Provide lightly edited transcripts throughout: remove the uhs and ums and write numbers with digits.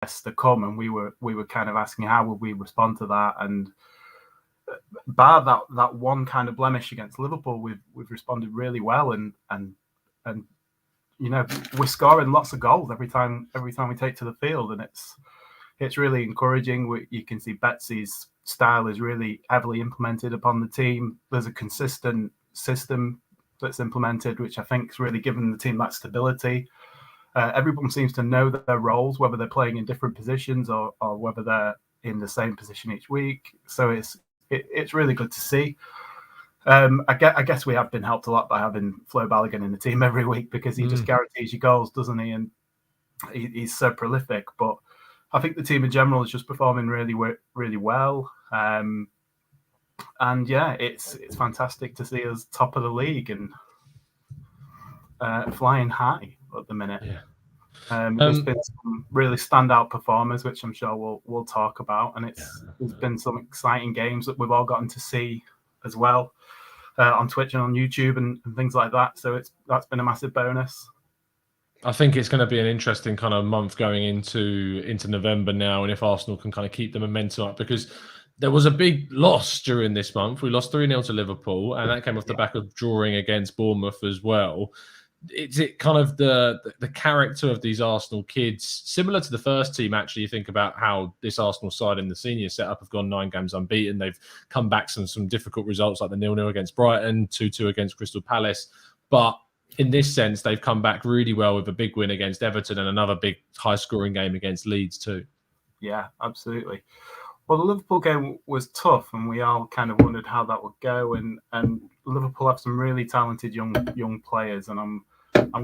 to come, and we were kind of asking how would we respond to that, and bar that one kind of blemish against Liverpool, we've responded really well, and we're scoring lots of goals every time we take to the field, and it's really encouraging. You can see Betsy's style is really heavily implemented upon the team. There's a consistent system that's implemented, which I think has really given the team that stability. Everyone seems to know their roles, whether they're playing in different positions or whether they're in the same position each week. So it's really good to see. I guess we have been helped a lot by having Flo Balogun in the team every week, because he just guarantees you goals, doesn't he? And he's so prolific. But I think the team in general is just performing really, really well. And yeah, it's fantastic to see us top of the league and flying high at the minute. Yeah. There's been some really standout performers, which I'm sure we'll talk about, and there's been some exciting games that we've all gotten to see as well on Twitch and on YouTube and things like that. So that's been a massive bonus. I think it's going to be an interesting kind of month going into November now, and if Arsenal can kind of keep the momentum up, because there was a big loss during this month. We lost 3-0 to Liverpool, and that came off the back of drawing against Bournemouth as well. Is it kind of the character of these Arsenal kids, similar to the first team, actually? You think about how this Arsenal side in the senior setup have gone 9 games unbeaten. They've come back some difficult results, like the 0-0 against Brighton, 2-2 against Crystal Palace. But in this sense, they've come back really well with a big win against Everton and another big high-scoring game against Leeds too. Yeah, absolutely. Well, the Liverpool game was tough, and we all kind of wondered how that would go. And Liverpool have some really talented young players, and I'm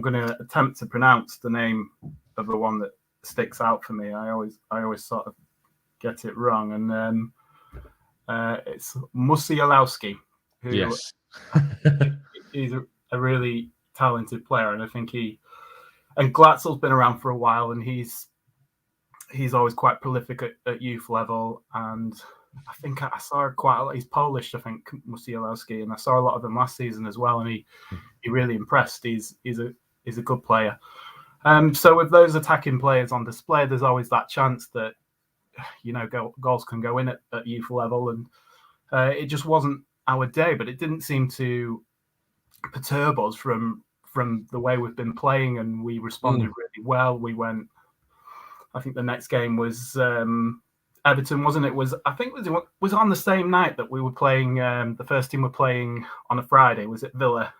going to attempt to pronounce the name of the one that sticks out for me. I always sort of get it wrong, and it's Musialowski, who yes. he's a really talented player, and I think and Glatzel's been around for a while, and he's always quite prolific at youth level, and I think I saw quite a lot. He's Polish, I think, Musialowski, and I saw a lot of him last season as well, and he really impressed. He's a good player. So with those attacking players on display, there's always that chance that goals can go in at youth level, and it just wasn't our day. But it didn't seem to perturb us from the way we've been playing, and we responded really well. We went. I think the next game was Everton, wasn't it? I think it was on the same night that we were playing. The first team were playing on a Friday. Was it Villa?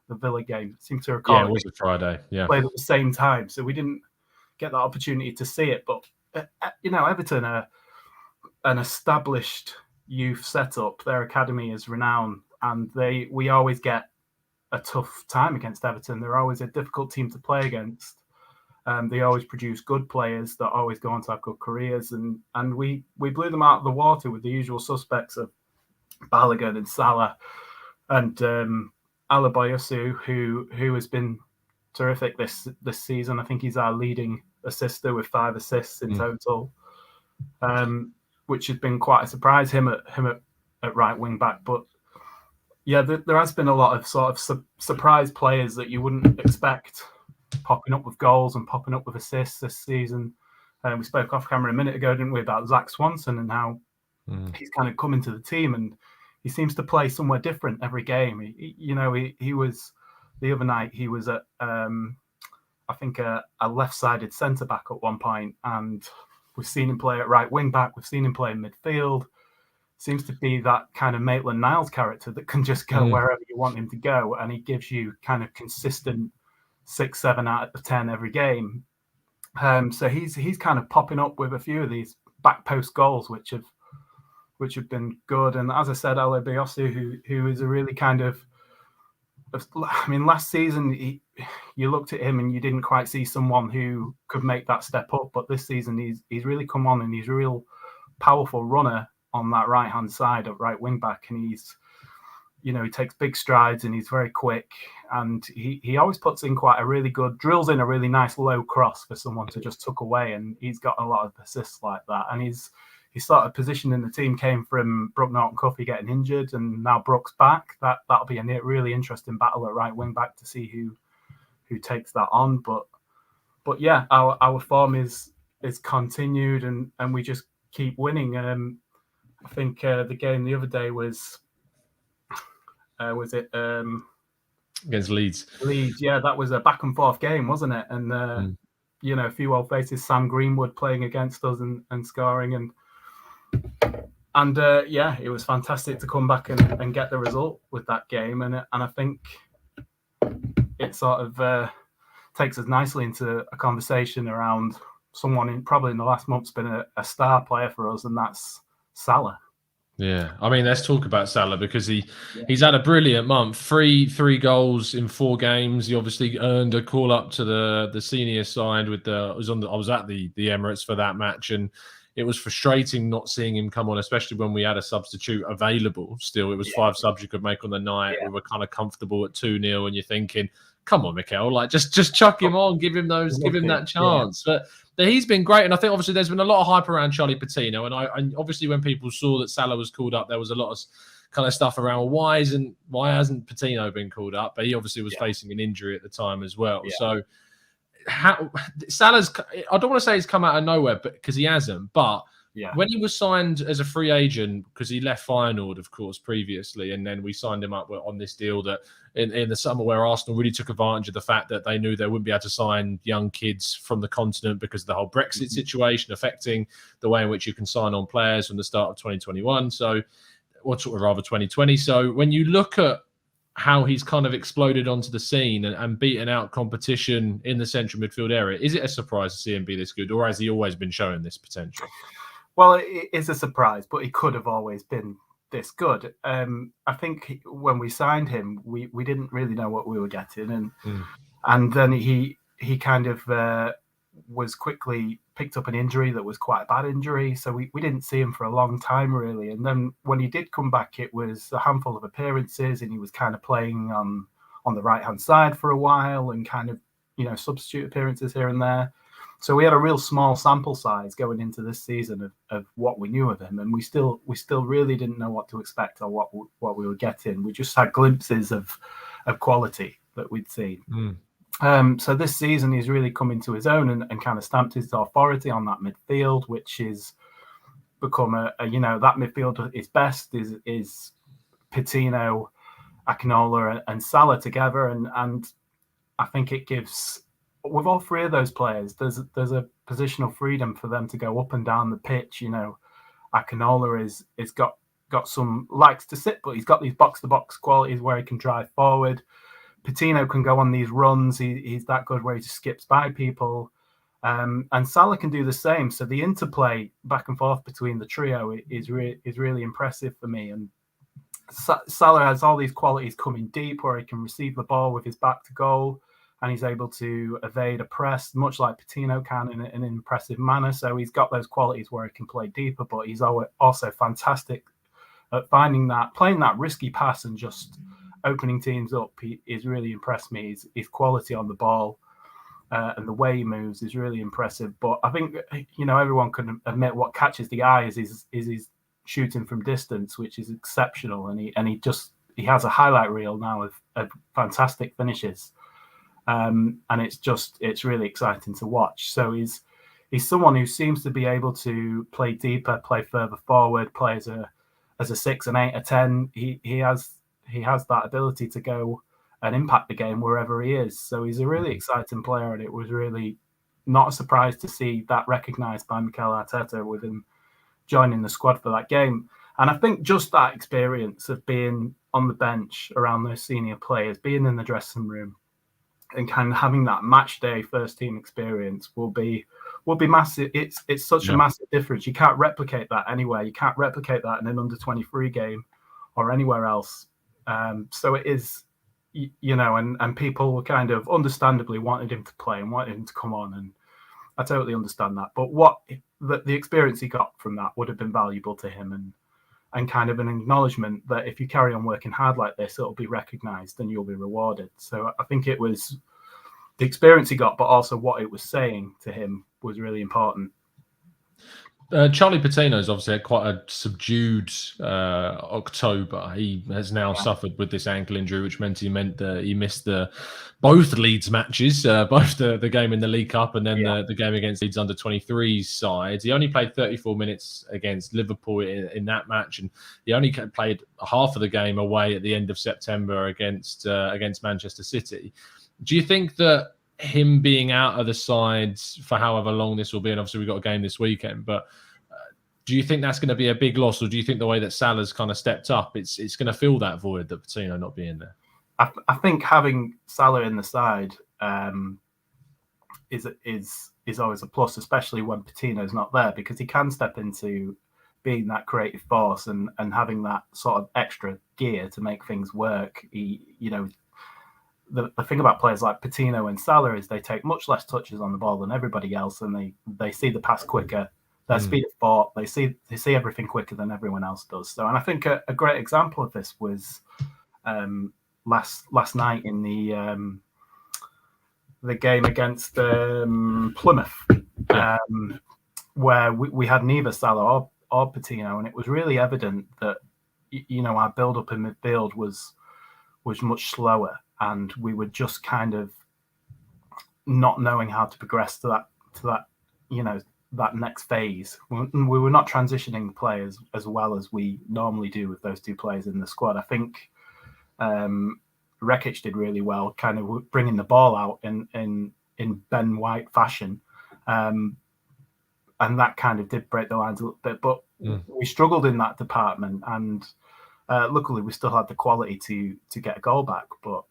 The Villa game. I seem to recall. Yeah, it was a Friday. Yeah, played at the same time, so we didn't get that opportunity to see it. But Everton are an established youth setup. Their academy is renowned, and we always get a tough time against Everton. They're always a difficult team to play against. They always produce good players that always go on to have good careers, and we blew them out of the water with the usual suspects of Balogun and Salah and Alaboyosu, who has been terrific this season. I think he's our leading assister with 5 assists in total, which has been quite a surprise. Him at right wing back, but yeah, there has been a lot of sort of surprise players that you wouldn't expect popping up with goals and popping up with assists this season. We spoke off camera a minute ago, didn't we, about Zach Swanson and how he's kind of come into the team, and he seems to play somewhere different every game. He was the other night. He was at I think a left-sided centre back at one point, and we've seen him play at right wing back. We've seen him play in midfield. Seems to be that kind of Maitland-Niles character that can just go wherever you want him to go, and he gives you kind of consistent 6-7 out of 10 every game. So he's kind of popping up with a few of these back post goals, which have been good. And as I said, Alaboyosu, who is a really kind of, I mean, last season you looked at him and you didn't quite see someone who could make that step up, but this season he's really come on, and he's a real powerful runner on that right hand side at right wing back, and he's, he takes big strides, and he's very quick, and he always puts in drills in a really nice low cross for someone to just tuck away, and he's got a lot of assists like that. And his sort of position in the team came from Brooke Norton-Cuffy getting injured, and now Brooke's back. That'll be a really interesting battle at right wing back to see who takes that on. But yeah, our form is continued, and we just keep winning. I think the game the other day was it against Leeds? Leeds, yeah, that was a back and forth game, wasn't it? And a few old faces, Sam Greenwood playing against us and scoring, and yeah, it was fantastic to come back and get the result with that game, and I think it sort of takes us nicely into a conversation around someone probably in the last month's been a star player for us, and that's Salah. Yeah, I mean, let's talk about Salah because he's had a brilliant month. Three goals in 4 games. He obviously earned a call up to the senior side I was at the Emirates for that match, and it was frustrating not seeing him come on, especially when we had a substitute available. Still, it was 5 subs you could make on the night. We were kind of comfortable at 2-0, and you're thinking, come on, Mikel, like just chuck him on, give him that chance. But he's been great, and I think obviously there's been a lot of hype around Charlie Patino, and obviously when people saw that Salah was called up, there was a lot of kind of stuff around why hasn't Patino been called up? But he obviously was facing an injury at the time as well. So Salah's, I don't want to say he's come out of nowhere, but because he hasn't, but when he was signed as a free agent, because he left Feyenoord, of course, previously, and then we signed him up on this deal that in the summer where Arsenal really took advantage of the fact that they knew they wouldn't be able to sign young kids from the continent because of the whole Brexit situation affecting the way in which you can sign on players from the start of 2021. So, or rather 2020. So when you look at how he's kind of exploded onto the scene and beaten out competition in the central midfield area, is it a surprise to see him be this good, or has he always been showing this potential? Well, it is a surprise, but he could have always been this good. I think when we signed him, we didn't really know what we were getting, and then he kind of was quickly picked up an injury that was quite a bad injury, so we didn't see him for a long time really. And then when he did come back, it was a handful of appearances, and he was kind of playing on the right hand side for a while, and kind of substitute appearances here and there. So we had a real small sample size going into this season of what we knew of him, and we still really didn't know what to expect or what we were getting. We just had glimpses of quality that we'd seen. So this season he's really come into his own and kind of stamped his authority on that midfield, which is become that midfield is best is Patino, Akinola, and Salah together, and I think it gives. With all 3 of those players, there's a positional freedom for them to go up and down the pitch. Akinola is got some likes to sit, but he's got these box-to-box qualities where he can drive forward. Patino can go on these runs. He's that good where he just skips by people. And Salah can do the same. So the interplay back and forth between the trio is really impressive for me. And Salah has all these qualities coming deep where he can receive the ball with his back to goal, and he's able to evade a press, much like Patino can in an impressive manner. So he's got those qualities where he can play deeper, but he's also fantastic at playing that risky pass and just opening teams up. He's really impressed me. His quality on the ball and the way he moves is really impressive. But I think, everyone can admit what catches the eye is his shooting from distance, which is exceptional. And he has a highlight reel now of fantastic finishes. And it's really exciting to watch. So he's someone who seems to be able to play deeper, play further forward, play as a 6, an 8, a 10. He has that ability to go and impact the game wherever he is. So he's a really exciting player, and it was really not a surprise to see that recognised by Mikel Arteta with him joining the squad for that game. And I think just that experience of being on the bench around those senior players, being in the dressing room, and kind of having that match day first team experience will be massive. It's such a massive difference. You can't replicate that anywhere. You can't replicate that in an under 23 game or anywhere else. So it is, and people kind of understandably wanted him to play and wanted him to come on, and I totally understand that. But the experience he got from that would have been valuable to him, and kind of an acknowledgement that if you carry on working hard like this, it'll be recognised and you'll be rewarded. So I think it was the experience he got, but also what it was saying to him was really important. Charlie Patino's obviously had quite a subdued October. He has now suffered with this ankle injury, which meant he missed both Leeds matches, both the game in the League Cup and then the game against Leeds under 23s sides. He only played 34 minutes against Liverpool in that match, and he only played half of the game away at the end of September against Manchester City. Do you think that him being out of the sides for however long this will be, and obviously we've got a game this weekend, but do you think that's going to be a big loss, or do you think the way that Salah's kind of stepped up, it's going to fill that void that Patino not being there? I think having Salah in the side is always a plus, especially when Patino's not there, because he can step into being that creative force and having that sort of extra gear to make things work. The thing about players like Patino and Salah is they take much less touches on the ball than everybody else, and they see the pass quicker. Their speed of thought, they see everything quicker than everyone else does. So, and I think a great example of this was last night in the game against Plymouth, where we had neither Salah or Patino, and it was really evident that our build up in midfield was much slower. And we were just kind of not knowing how to progress to that that next phase. We were not transitioning the players as well as we normally do with those two players in the squad. I think Rekic did really well, kind of bringing the ball out in Ben White fashion, and that kind of did break the lines a little bit. But we struggled in that department, and luckily we still had the quality to get a goal back. But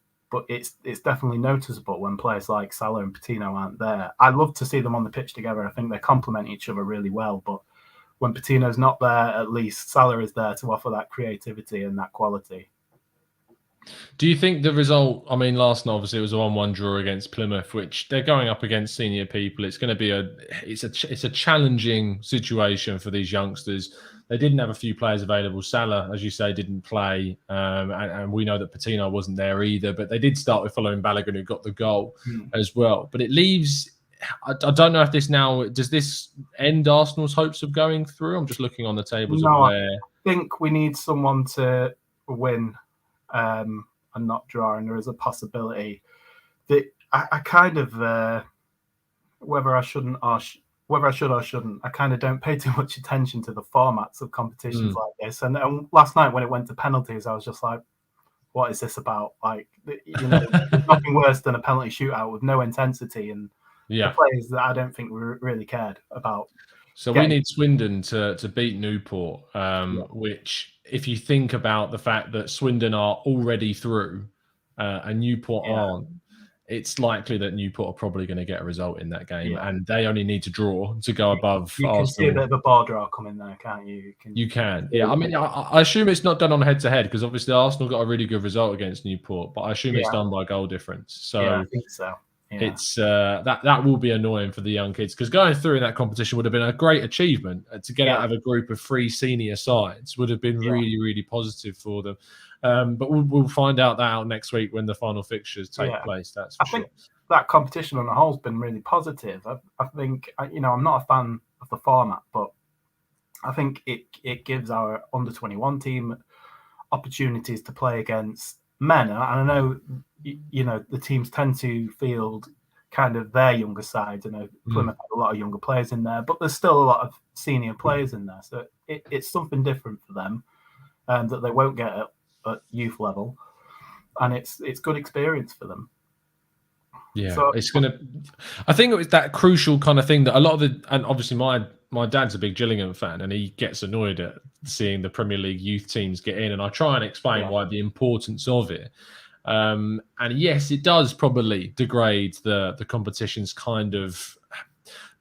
it's definitely noticeable when players like Salah and Patino aren't there. I love to see them on the pitch together. I think they complement each other really well. But when Patino's not there, at least Salah is there to offer that creativity and that quality. Do you think the result, I mean, last night obviously it was a 1-1 draw against Plymouth, which they're going up against senior people. It's going to be it's a challenging situation for these youngsters. They didn't have a few players available. Salah, as you say, didn't play, and we know that Patino wasn't there either. But they did start with following Balogun, who got the goal as well. But it leaves, I don't know if does this end Arsenal's hopes of going through? I'm just looking on the tables. I think we need someone to win and not draw, and there is a possibility that I kind of whether I should or shouldn't, I kind of don't pay too much attention to the formats of competitions like this. And last night when it went to penalties, I was just like, what is this about? Like, nothing worse than a penalty shootout with no intensity and the players that I don't think really cared about. So we need Swindon to beat Newport, which, if you think about the fact that Swindon are already through and Newport aren't, it's likely that Newport are probably going to get a result in that game, and they only need to draw to go above You Arsenal. can see a bit of a bar draw coming there, can't you? You can. I mean, I assume it's not done on head-to-head because obviously Arsenal got a really good result against Newport, but I assume it's done by goal difference. So I think so. Yeah. It's that will be annoying for the young kids, because going through in that competition would have been a great achievement. To get out of a group of 3 senior sides would have been really, really positive for them. But we'll find out next week when the final fixtures take place. That's for sure. I think that competition on the whole has been really positive. I think, I'm not a fan of the format, but I think it gives our under-21 team opportunities to play against men. And I know, the teams tend to field kind of their younger sides. I know Plymouth have a lot of younger players in there, but there's still a lot of senior players in there. So it's something different for them that they won't get at youth level. And it's good experience for them. Yeah, so I think it was that crucial kind of thing that a lot of and obviously my dad's a big Gillingham fan, and he gets annoyed at seeing the Premier League youth teams get in, and I try and explain why the importance of it. And yes, it does probably degrade the competition's kind of,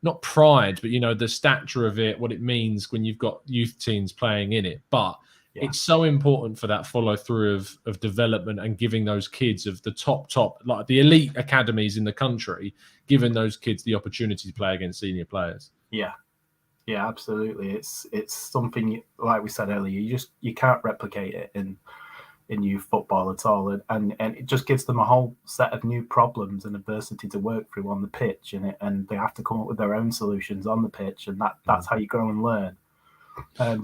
not pride, but the stature of it, what it means when you've got youth teams playing in it. But it's so important for that follow through of development and giving those kids of the top, like the elite academies in the country, giving those kids the opportunity to play against senior players. Yeah, absolutely. It's something, like we said earlier, you can't replicate it in in youth football at all, and it just gives them a whole set of new problems and adversity to work through on the pitch, and they have to come up with their own solutions on the pitch, and that's how you grow and learn.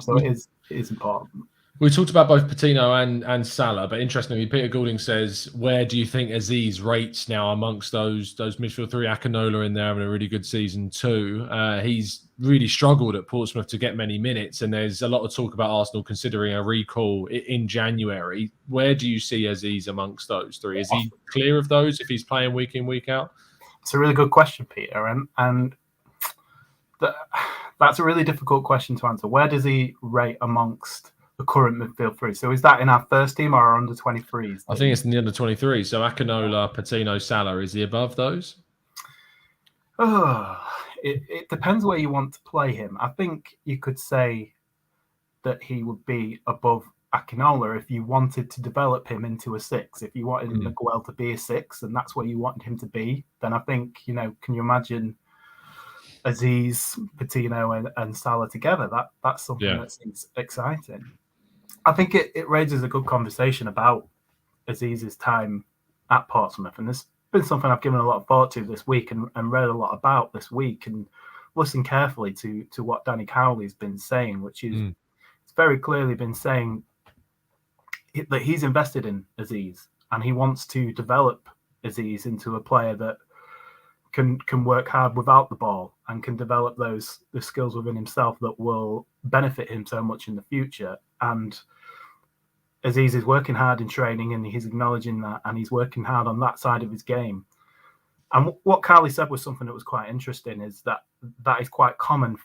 So it is important. We talked about both Patino and Salah, but interestingly, Peter Goulding says, where do you think Aziz rates now amongst those midfield three? Akinola in there having a really good season too. He's really struggled at Portsmouth to get many minutes, and there's a lot of talk about Arsenal considering a recall in January. Where do you see Aziz amongst those three? Is he clear of those if he's playing week in, week out? It's a really good question, Peter, and that's a really difficult question to answer. Where does he rate amongst the current midfield three? So is that in our first team or our under 23s? I think it's in the under 23. So Akinola, Patino, Salah, is he above those? It depends where you want to play him. I think you could say that he would be above Akinola if you wanted to develop him into a 6. If you wanted Miguel to be a 6 and that's where you wanted him to be, then I think, can you imagine Aziz, Patino and Salah together? That's something that seems exciting. I think it raises a good conversation about Aziz's time at Portsmouth, and there's been something I've given a lot of thought to this week and read a lot about this week, and listened carefully to what Danny Cowley's been saying, which is it's very clearly been saying that he's invested in Aziz and he wants to develop Aziz into a player that can work hard without the ball and can develop the skills within himself that will benefit him so much in the future. And Aziz is working hard in training, and he's acknowledging that, and he's working hard on that side of his game. And what Carly said was something that was quite interesting, is that is quite common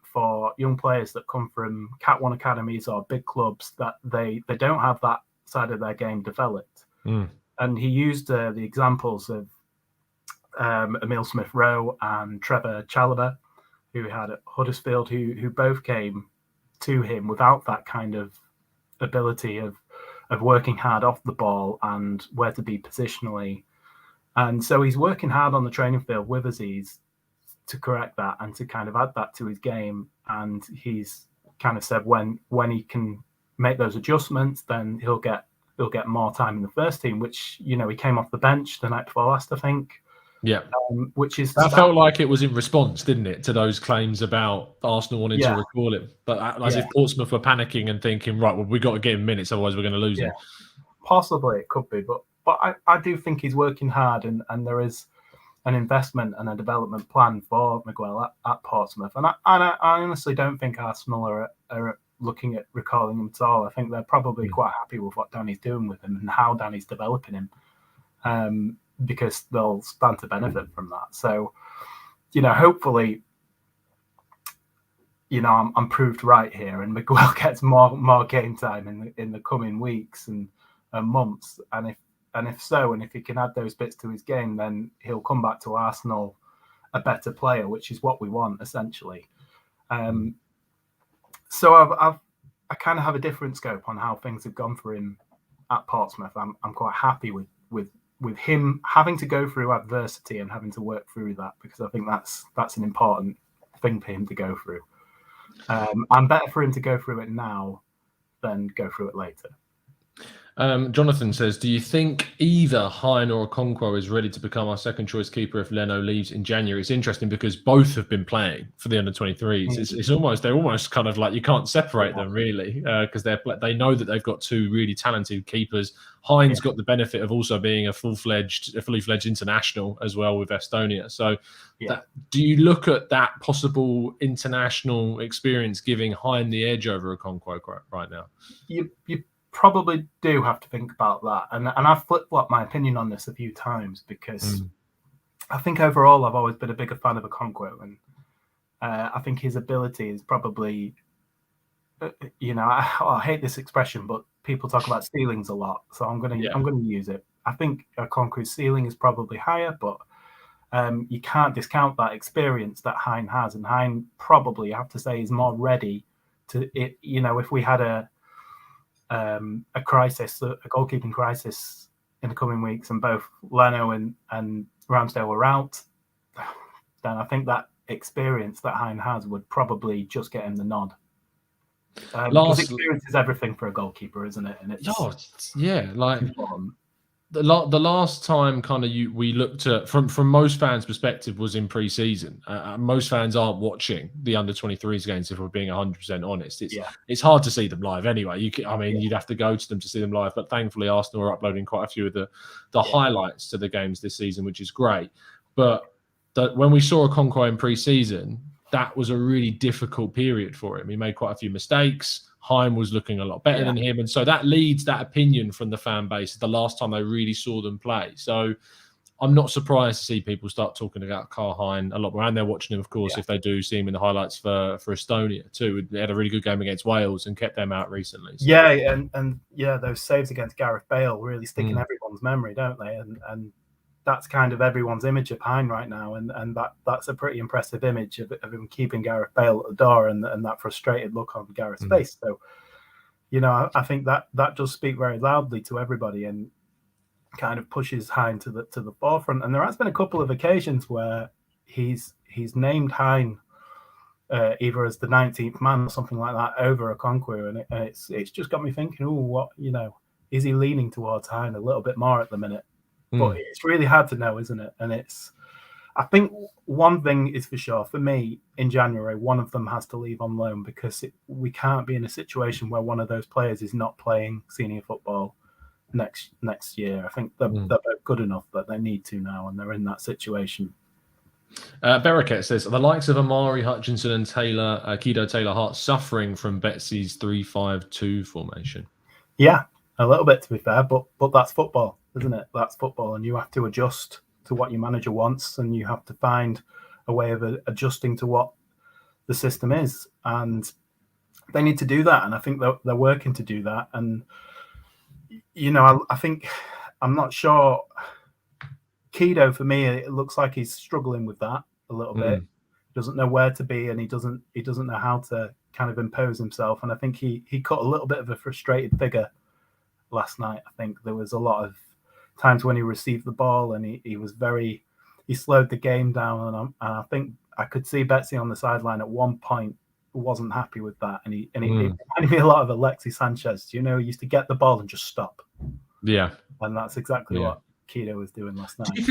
for young players that come from Cat 1 academies or big clubs, that they don't have that side of their game developed. And he used the examples of Emile Smith-Rowe and Trevor Chalobah, who had at Huddersfield, who both came to him without that kind of ability of working hard off the ball and where to be positionally. And so he's working hard on the training field with Aziz to correct that and to kind of add that to his game. And he's kind of said when he can make those adjustments, then he'll get more time in the first team, which, he came off the bench the night before last, I think. Yeah, which is that felt like it was in response, didn't it, to those claims about Arsenal wanting to recall him, but as if Portsmouth were panicking and thinking, right, well, we got to get him minutes, otherwise we're going to lose him. Possibly it could be, but I do think he's working hard, and there is an investment and a development plan for Miguel at Portsmouth, and I honestly don't think Arsenal are looking at recalling him at all. I think they're probably quite happy with what Danny's doing with him and how Danny's developing him. Because they'll stand to benefit from that. So, hopefully, I'm proved right here, and Miguel gets more game time in the coming weeks and months. And if he can add those bits to his game, then he'll come back to Arsenal a better player, which is what we want essentially. So I kind of have a different scope on how things have gone for him at Portsmouth. I'm quite happy with him having to go through adversity and having to work through that, because I think that's an important thing for him to go through. And better for him to go through it now than go through it later. Jonathan says, do you think either Hein or Okonkwo is ready to become our second choice keeper if Leno leaves in January? It's interesting because both have been playing for the under 23s. They're almost kind of like you can't separate them really, because they know that they've got two really talented keepers. Hein's got the benefit of also being a fully fledged international as well with Estonia. So do you look at that possible international experience giving Hein the edge over Okonkwo right now? You probably do have to think about that, and I've flip-flopped my opinion on this a few times, because I think overall I've always been a bigger fan of Okonkwo, and I think his ability is probably, I hate this expression, but people talk about ceilings a lot, so I'm gonna use it. I think Okonkwo's ceiling is probably higher, but you can't discount that experience that Hein has, and Hein probably, you have to say, is more ready to it. If we had a crisis, a goalkeeping crisis in the coming weeks, and both Leno and Ramsdale were out, then I think that experience that Hein has would probably just get him the nod. Because Last, experience is everything for a goalkeeper, isn't it? And yeah, like important. the last time kind of we looked at from most fans' perspective was in pre-season. Most fans aren't watching the under-23s games if we're being 100% honest. It's hard to see them live anyway. You'd have to go to them to see them live, but thankfully Arsenal are uploading quite a few of the highlights to the games this season, which is great. But when we saw Okonkwo in pre-season, that was a really difficult period for him. He made quite a few mistakes. Heim was looking a lot better than him. And so that leads that opinion from the fan base the last time they really saw them play. So I'm not surprised to see people start talking about Karl Hein a lot more. And they're watching him, of course, if they do see him in the highlights for Estonia too. They had a really good game against Wales and kept them out recently. So. Yeah, and those saves against Gareth Bale really stick in everyone's memory, don't they? And that's kind of everyone's image of Hein right now, and that's a pretty impressive image of him keeping Gareth Bale at the door and that frustrated look on Gareth's face. So, I think that does speak very loudly to everybody and kind of pushes Hein to the forefront. And there has been a couple of occasions where he's named Hein either as the 19th man or something like that over Okonkwo, and it's just got me thinking, is he leaning towards Hein a little bit more at the minute? But it's really hard to know, isn't it? And I think one thing is for sure, for me, in January, one of them has to leave on loan because we can't be in a situation where one of those players is not playing senior football next year. I think they're both good enough that they need to now, and they're in that situation. Bereket says, the likes of Amari, Hutchinson and Kido Taylor-Hart suffering from Betsy's 3-5-2 formation. Yeah, a little bit, to be fair, but that's football, isn't it? That's football, and you have to adjust to what your manager wants, and you have to find a way of adjusting to what the system is, and they need to do that, and I think they're working to do that. And I think, I'm not sure, Kido, for me, it looks like he's struggling with that a little bit. He doesn't know where to be, and he doesn't know how to kind of impose himself. And I think he cut a little bit of a frustrated figure last night. I think there was a lot of times when he received the ball and he slowed the game down. And I think I could see Betsy on the sideline at one point wasn't happy with that. And he reminded me a lot of Alexis Sanchez. He used to get the ball and just stop. Yeah. And that's exactly what Kido was doing last night. Do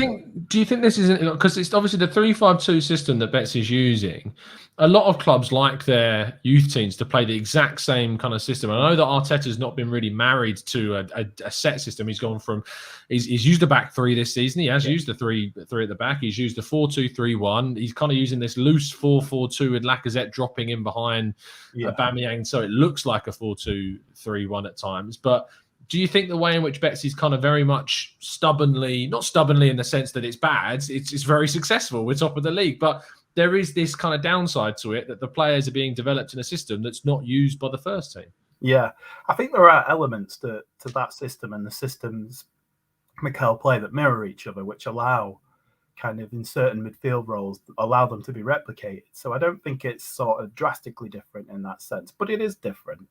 you think this is, because it's obviously the 3-5-2 system that Betsy's using? A lot of clubs like their youth teams to play the exact same kind of system. I know that Arteta's not been really married to a set system. He's gone from he's used a back three this season. He has used the three at the back. He's used the 4-2-3-1. He's kind of using this loose 4-4-2 with Lacazette dropping in behind Aubameyang, so it looks like a 4-2-3-1 at times. But do you think the way in which Betsy's kind of very much not stubbornly in the sense that it's bad, it's very successful, we're top of the league, but there is this kind of downside to it that the players are being developed in a system that's not used by the first team? Yeah, I think there are elements to that system and the systems Mikel play that mirror each other, which allow kind of in certain midfield roles, allow them to be replicated. So I don't think it's sort of drastically different in that sense, but it is different.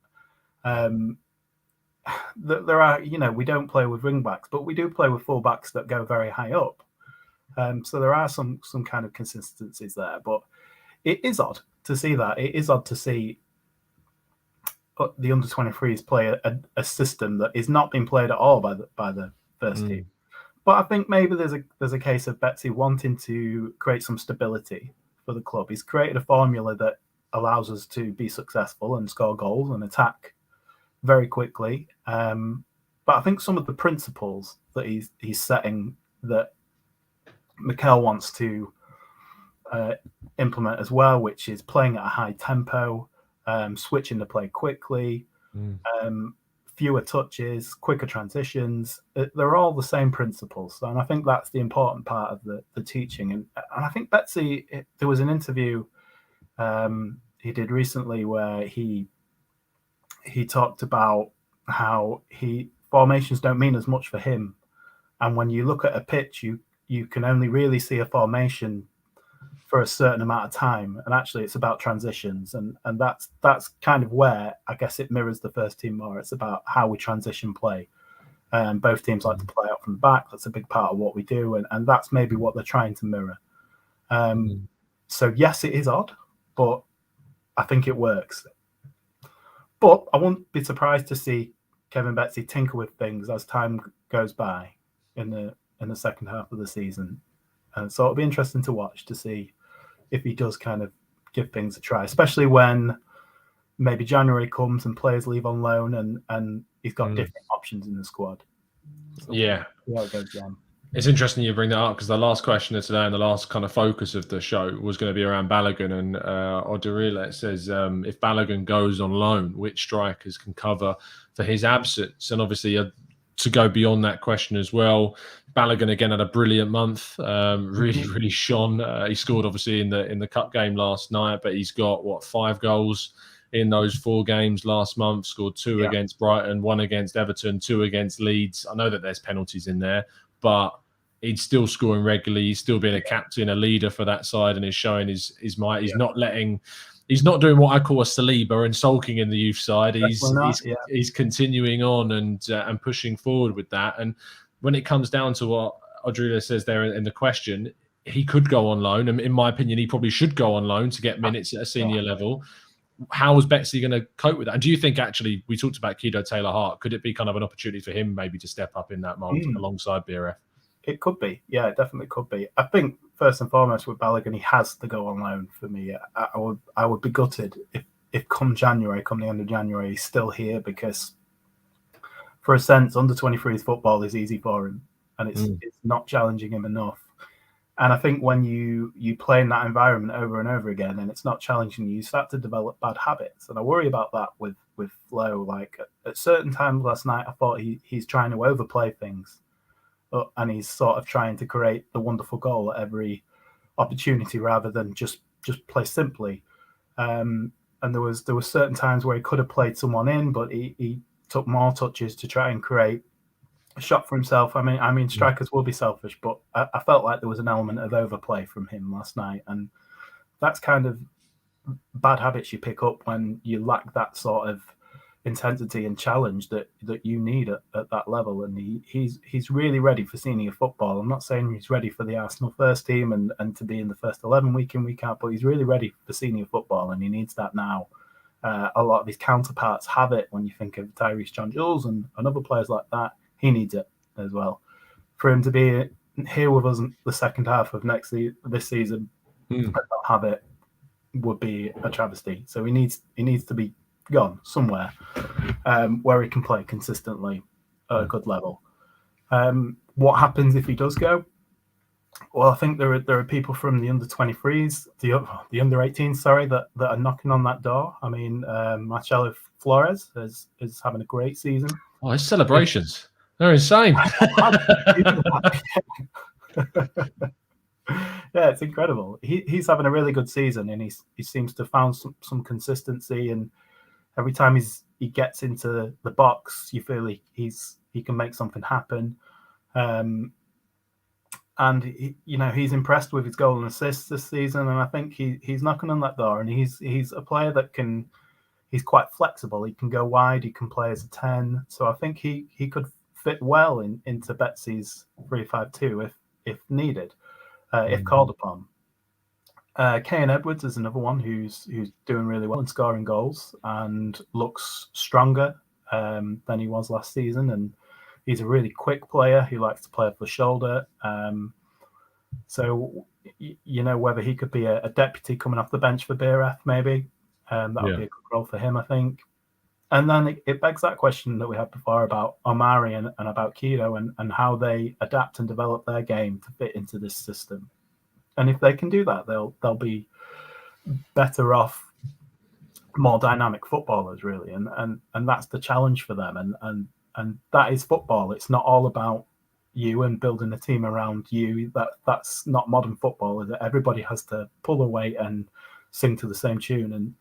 There are, we don't play with wing backs, but we do play with full backs that go very high up. So there are some kind of consistencies there, but it is odd to see that. It is odd to see the under-23s play a system that is not being played at all by the first team. But I think maybe there's a case of Betsy wanting to create some stability for the club. He's created a formula that allows us to be successful and score goals and attack very quickly. But I think some of the principles that he's setting that Mikel wants to implement as well, which is playing at a high tempo, switching the play quickly, fewer touches, quicker transitions. They're all the same principles. And I think that's the important part of the teaching. And I think Betsy, there was an interview he did recently where he talked about how formations don't mean as much for him. And when you look at a pitch, you can only really see a formation for a certain amount of time. And actually it's about transitions. And that's kind of where I guess it mirrors the first team more. It's about how we transition play. Both teams like to play out from the back. That's a big part of what we do. And that's maybe what they're trying to mirror. So yes, it is odd, but I think it works. But I won't be surprised to see Kevin Betsy tinker with things as time goes by in the second half of the season. And so it'll be interesting to watch to see if he does kind of give things a try, especially when maybe January comes and players leave on loan and he's got different options in the squad. So yeah. see how it goes then. It's interesting you bring that up because the last question of today and the last kind of focus of the show was going to be around Balogun. And Odurile says, if Balogun goes on loan, which strikers can cover for his absence? And obviously, to go beyond that question as well, Balogun again had a brilliant month. Really shone. He scored obviously in the cup game last night, but he's got 5 goals in those 4 games last month. Scored 2 against Brighton, 1 against Everton, 2 against Leeds. I know that there's penalties in there, but he's still scoring regularly. He's still being a captain, a leader for that side, and is showing his might. He's not doing what I call a Saliba and sulking in the youth side. He's continuing on and pushing forward with that. And when it comes down to what Audrina says there in the question, he could go on loan. And in my opinion, he probably should go on loan to get minutes at a senior level. How is Betsy going to cope with that? And do you think actually, we talked about Kido Taylor-Hart, could it be kind of an opportunity for him maybe to step up in that mold alongside BRF? It could be. Yeah, it definitely could be. I think first and foremost with Balogun, he has to go on loan for me. I would be gutted if come the end of January, he's still here, because for a sense, under 23s football is easy for him and it's not challenging him enough. And I think when you play in that environment over and over again and it's not challenging you start to develop bad habits. And I worry about that with Flo. Like at certain times last night, I thought he's trying to overplay things. And he's sort of trying to create the wonderful goal at every opportunity rather than just play simply. And there were certain times where he could have played someone in, but he took more touches to try and create a shot for himself. I mean, strikers will be selfish, but I felt like there was an element of overplay from him last night, and that's kind of bad habits you pick up when you lack that sort of intensity and challenge that you need at that level. And he's really ready for senior football. I'm not saying he's ready for the Arsenal first team and to be in the first 11 week in, week out, but he's really ready for senior football, and he needs that now. A lot of his counterparts have it. When you think of Tyrese John-Jules and other players like that, he needs it as well. For him to be here with us in the second half of this season and not have it would be a travesty. So he needs to be gone somewhere where he can play consistently at a good level. What happens if he does go? Well, I think there are people from the under 23s, the under 18s, sorry, that are knocking on that door. I mean, Marcelo Flores is having a great season. Oh, his celebrations, they're insane. Yeah, it's incredible. He's having a really good season, and he seems to have found some consistency, and every time he gets into the box, you feel he can make something happen. And he's impressed with his goal and assists this season, and I think he's knocking on that door. And he's a player that he's quite flexible. He can go wide. He can play as a 10. So I think he could fit well into Betsy's 3-5-2 if needed, if called upon. Kane Edwards is another one who's doing really well and scoring goals and looks stronger than he was last season. And he's a really quick player who likes to play off the shoulder. So, whether he could be a deputy coming off the bench for BRF, maybe. That would be a good role for him, I think. And then it begs that question that we had before about Omari and about Kido and how they adapt and develop their game to fit into this system. And if they can do that, they'll be better off, more dynamic footballers, really. And that's the challenge for them. And that is football. It's not all about you and building a team around you. That's not modern football, is it? Everybody has to pull their weight and sing to the same tune.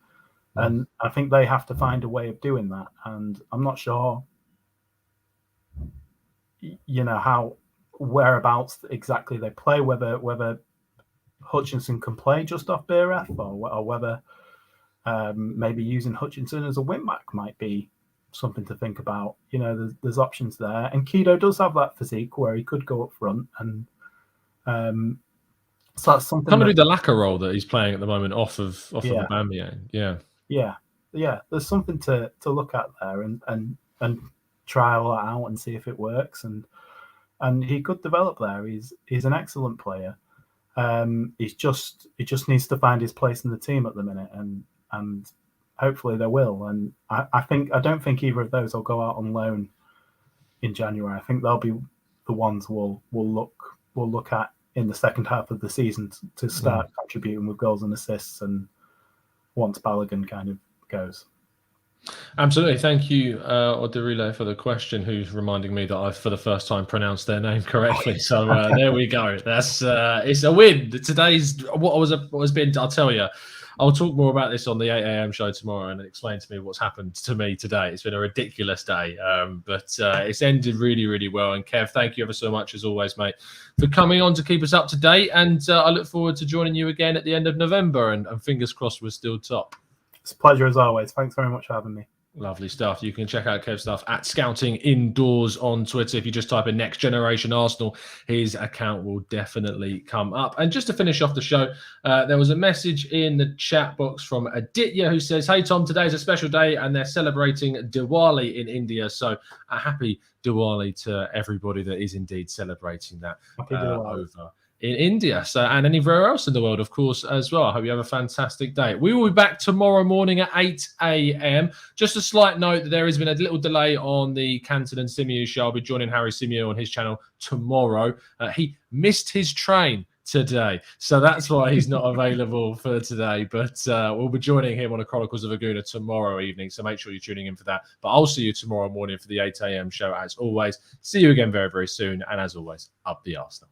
And I think they have to find a way of doing that. And I'm not sure, how whereabouts exactly they play, whether Hutchinson can play just off BRF or whether maybe using Hutchinson as a wing back might be something to think about. There's options there, and Kido does have that physique where he could go up front, and so that's something. Kind of do the lacquer role that he's playing at the moment off of Aubameyang. Yeah. there's something to look at there, and trial that out and see if it works. And he could develop there. He's an excellent player. He just needs to find his place in the team at the minute, and hopefully they will. And I don't think either of those will go out on loan in January. I think they'll be the ones we'll look at in the second half of the season to start contributing with goals and assists, and once Balogun kind of goes. Absolutely. Thank you, Oderile, for the question, who's reminding me that I've, for the first time, pronounced their name correctly. So there we go. That's it's a win. Today's what was been. I'll tell you. I'll talk more about this on the 8 a.m. show tomorrow and explain to me what's happened to me today. It's been a ridiculous day, but it's ended really, really well. And Kev, thank you ever so much, as always, mate, for coming on to keep us up to date. And I look forward to joining you again at the end of November. And fingers crossed we're still top. It's a pleasure as always. Thanks very much for having me. Lovely stuff. You can check out Kev's stuff at Scouting Indoors on Twitter. If you just type in Next Generation Arsenal, his account will definitely come up. And just to finish off the show, there was a message in the chat box from Aditya who says, "Hey Tom, today's a special day and they're celebrating Diwali in India. So a happy Diwali to everybody that is indeed celebrating that over in India, so, and anywhere else in the world, of course, as well. I hope you have a fantastic day. We will be back tomorrow morning at 8 a.m. Just a slight note that there has been a little delay on the Canton and Simeon show. I'll be joining Harry Simeon on his channel tomorrow. He missed his train today, so that's why he's not available for today. But we'll be joining him on a Chronicles of Aguna tomorrow evening, so make sure you're tuning in for that. But I'll see you tomorrow morning for the 8 a.m. show, as always. See you again very, very soon, and as always, up the Arsenal.